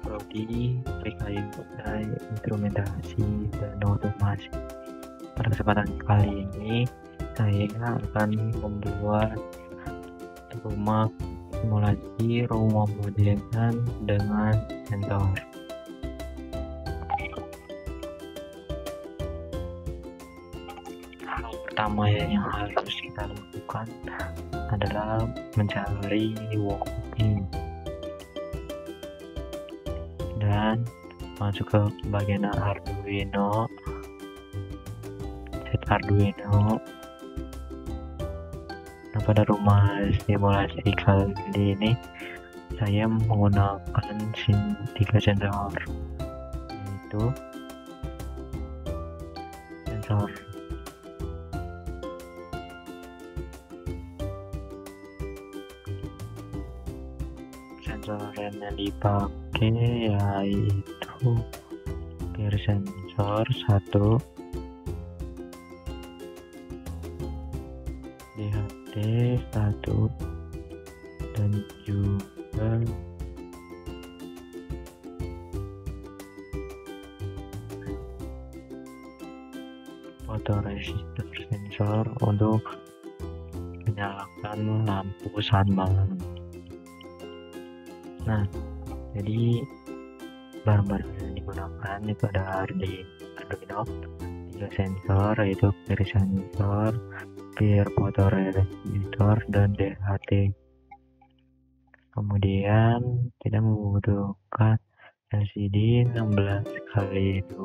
Prodi Rekayasa Instrumentasi dan Otomasi. Pada kesempatan kali ini saya akan membuat rumah simulasi rumah modern dengan sensor. Hal pertama yang harus kita lakukan adalah mencari workbook dan masuk ke bagian Arduino, set Arduino. Nah, pada rumah simulasi kali ini saya menggunakan 3 sensor, yaitu sensor yang dipakai yaitu gear sensor 1, DHT 1, dan juga photoresistor sensor untuk menyalakan lampu saat malam. Nah, jadi barang-barang yang digunakan itu ada Arduino, 3 sensor yaitu gear sensor, gear photoresistor, dan DHT. Kemudian kita membutuhkan LCD 16x2,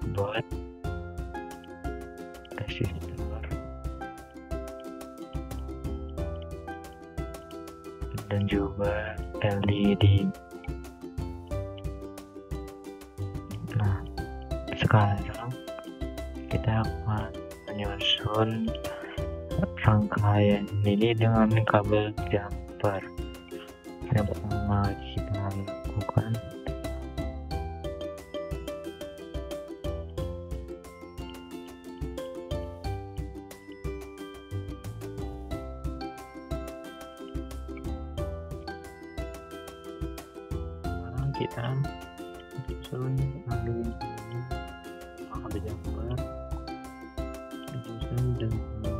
buat resistor, dan juga LED. Nah, sekarang kita akan menyusun rangkaian ini dengan kabel jumper. Yang pertama kita lakukan kita susun Arduino ini kabel jumper disusun dengan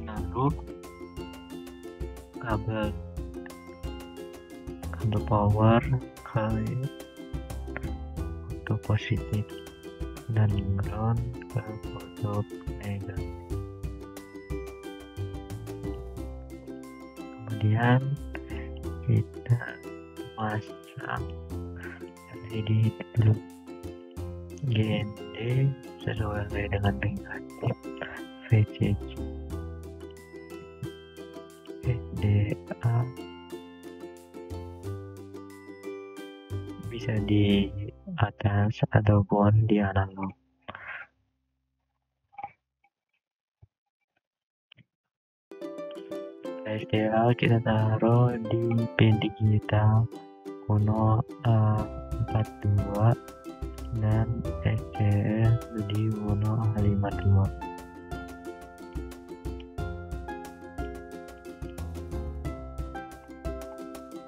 menaruh kabel power ke positif dan ground ke pojok negatif. Kemudian kita pasang LED dulu GND sesuai dengan negatif, VCC, SDA bisa di atas ataupun di analog. SDA kita taruh di pin digital Uno A42 dan SCS di Uno A52.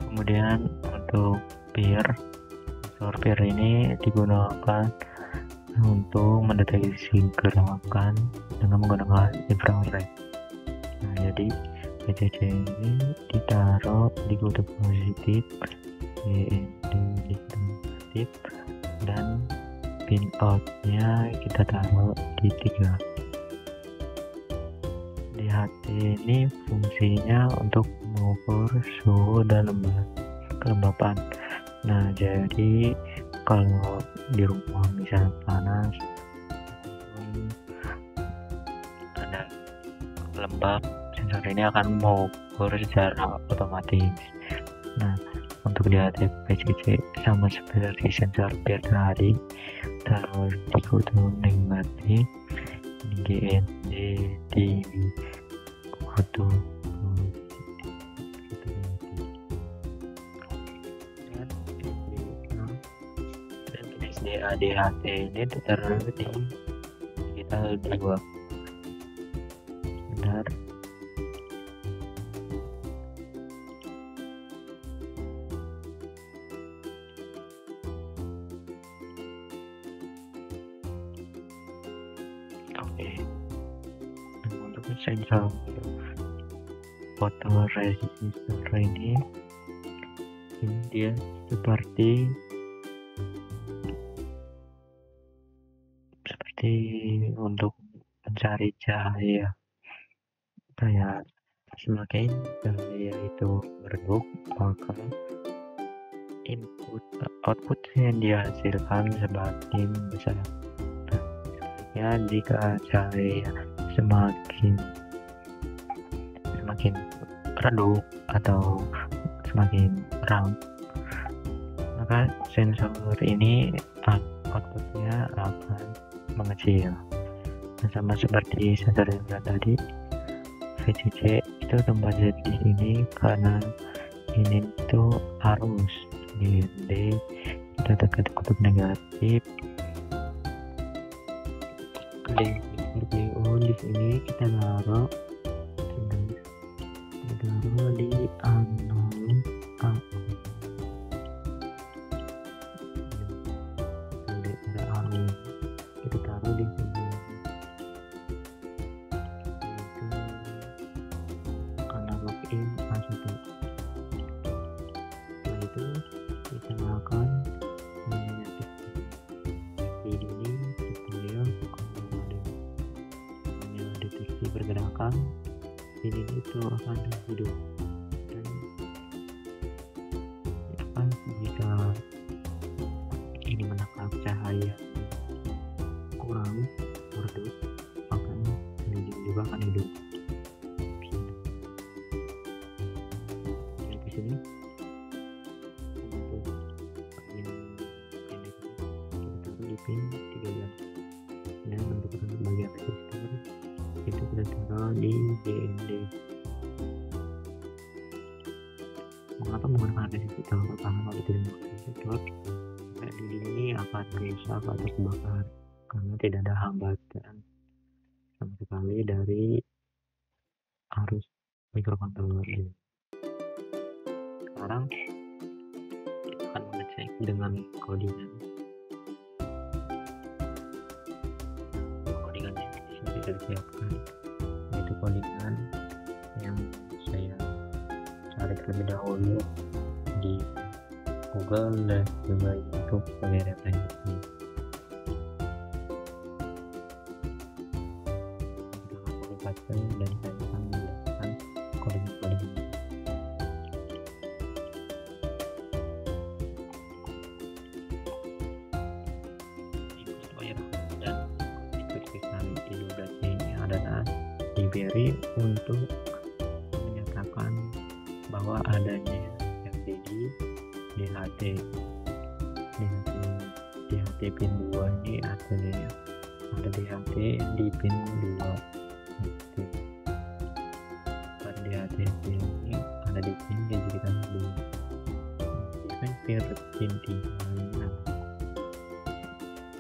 Kemudian untuk sensor ini digunakan untuk mendeteksi gerakan dengan menggunakan infrared. Nah, jadi VCC ini ditaruh di kutub positif, GND di kutub negatif, dan pin outnya kita taruh di 3. DHT ini fungsinya untuk mengukur suhu dan kelembapan. Nah, jadi kalau di rumah misalnya panas ada lembab, sensor ini akan mengukur secara otomatis. Nah, untuk DHT VCC sama seperti sensor gear tadi, taruh di kutub negatif, di GND, di foto dan SDA DHT ini tertera di digital 2. Benar. Oke. Nah, untuk sensor foto resistor ini dia seperti untuk mencari cahaya. Kayak semakin cahaya itu redup, maka output yang dihasilkan semakin besar. Ya, jika cahaya semakin redup atau semakin terang, maka sensor ini outputnya akan mengecil. Sama seperti sensor yang tadi, VCC itu tempat di sini karena ini itu arus GND kita dekat kutub negatif. RPO di sini kita taruh di analog kita taruh di sini, itu analog in A1. Setelah itu kita akan di sini supaya kalau ada deteksi pergerakan ini itu akan hidup, dan jika ini menangkap cahaya kurang redup, maka ini juga akan hidup. Di sini untuk yang pendek kita taruh di pin 13, dan untuk bagian resistor itu kita taruh di GND. Mengapa menggunakan resistor? Karena kalau tidak menggunakan resistor, di sini akan rusak atau terbakar karena tidak ada hambatan sama sekali dari arus microcontroller ini. Sekarang kita akan mengecek dengan codingan. Codingannya di sini sudah disiapkan, yaitu codingan yang saya cari terlebih dahulu di Google dan juga YouTube sebagai referensi. Kita akan publikasikan dan saya akan menjelaskan codingan-codingan. Input wire dan spesifikasi indikasi ini adalah diberi untuk menyatakan bahwa adanya LCD DHT pin 2 ini ada DHT di pin 2. Pada DHT pin ini ada di pin yang dijadikan 2. Pin 3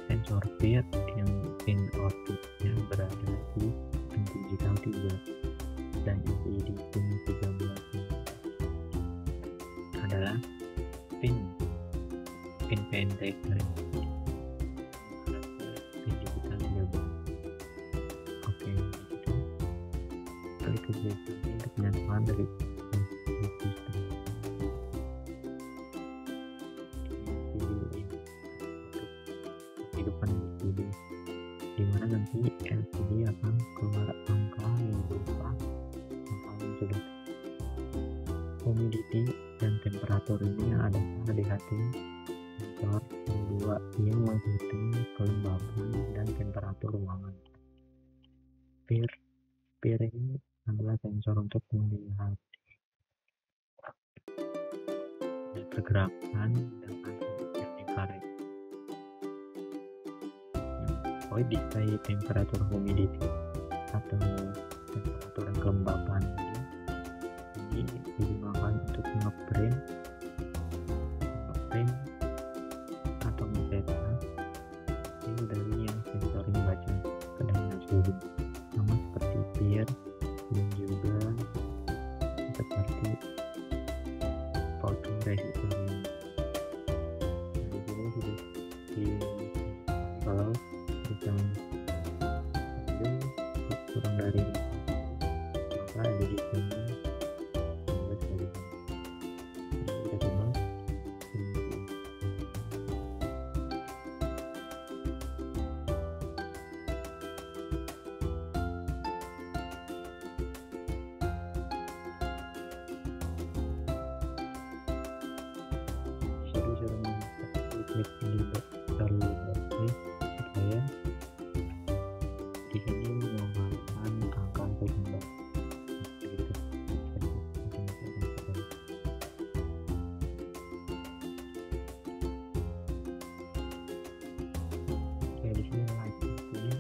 sensor pin yang pin outputnya berada di pin digital 3, dan di pin 13 adalah pin pendek dari pin digital 13. Oke, itu klik ke berikutnya untuk penyatuan dari sistem. Kehidupan LCD, dimana nanti LCD akan keluar angka yang berupa angka yang sudah humidity dan temperatur. Ini adalah DHT sensor kedua yang menghitung kelembapan dan temperatur ruangan. PIR ini adalah sensor untuk melihat pergerakan dengan infrared. Oh, display temperatur humidity atau temperatur dan kelembapan ini digunakan untuk ngeprint atau mencetak ini dari yang sensor ini baca keadaan suhu, sama seperti PIR dan juga seperti photoresistor ini. Nah, di sini sudah kalau kita kurang dari maka di sini supaya di sini menggunakan angka seimbang gitu. Oke, di sini light ini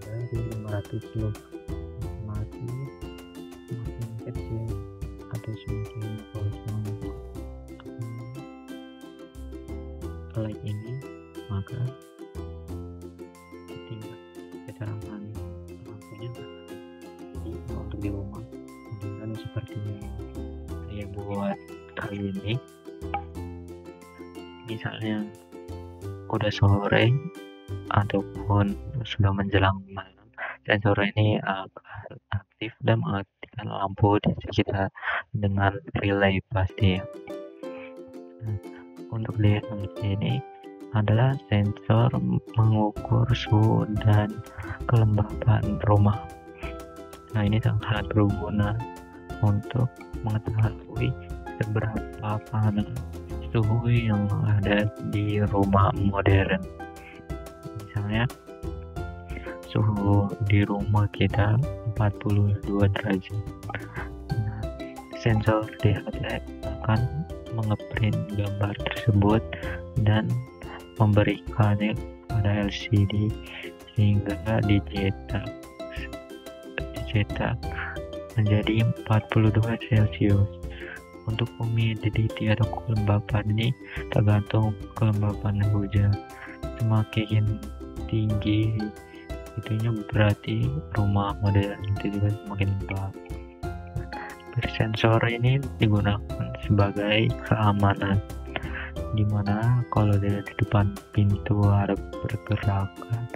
dari 500 loh, masih semakin kecil atau semakin kosong light ini, maka tingkat kecerahan lampunya. Jadi untuk di rumah mungkin seperti yang saya buat kali ini, misalnya udah sore ataupun sudah menjelang malam, sensor ini akan aktif dan mengaktifkan lampu di sekitar dengan relay pasti ya. Untuk di ini adalah sensor mengukur suhu dan kelembapan rumah. Nah, ini sangat berguna untuk mengetahui seberapa panas suhu yang ada di rumah modern. Misalnya suhu di rumah kita 42 derajat. Nah, sensor DHT akan mengeprint gambar tersebut dan memberikannya pada LCD sehingga dicetak menjadi 42 Celcius. Untuk humidity atau kelembapan ini tergantung kelembapan hujan. Semakin tinggi itunya berarti rumah modern itu juga semakin lembab. Sensor ini digunakan sebagai keamanan, dimana kalau di depan pintu ada pergerakan,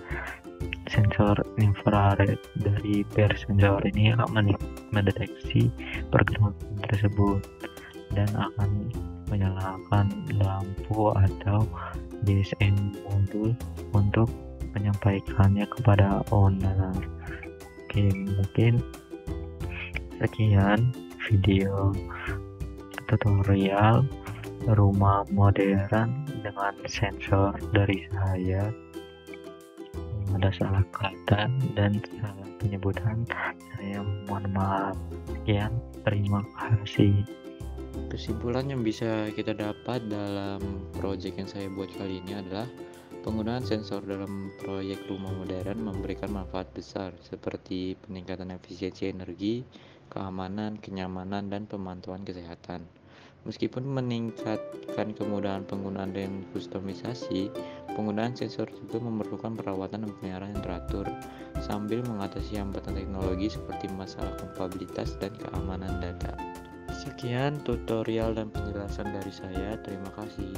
sensor infrared dari sensor ini akan mendeteksi pergerakan tersebut dan akan menyalakan lampu atau GSM modul untuk menyampaikannya kepada owner. Oke, mungkin sekian video tutorial rumah modern dengan sensor dari saya. Ada salah kata dan salah penyebutan, saya mohon maaf. Sekian, terima kasih. Kesimpulan yang bisa kita dapat dalam proyek yang saya buat kali ini adalah penggunaan sensor dalam proyek rumah modern memberikan manfaat besar seperti peningkatan efisiensi energi, keamanan, kenyamanan, dan pemantauan kesehatan. Meskipun meningkatkan kemudahan penggunaan dan kustomisasi, penggunaan sensor juga memerlukan perawatan dan pemeliharaan yang teratur, sambil mengatasi hambatan teknologi seperti masalah kompatibilitas dan keamanan data. Sekian tutorial dan penjelasan dari saya. Terima kasih.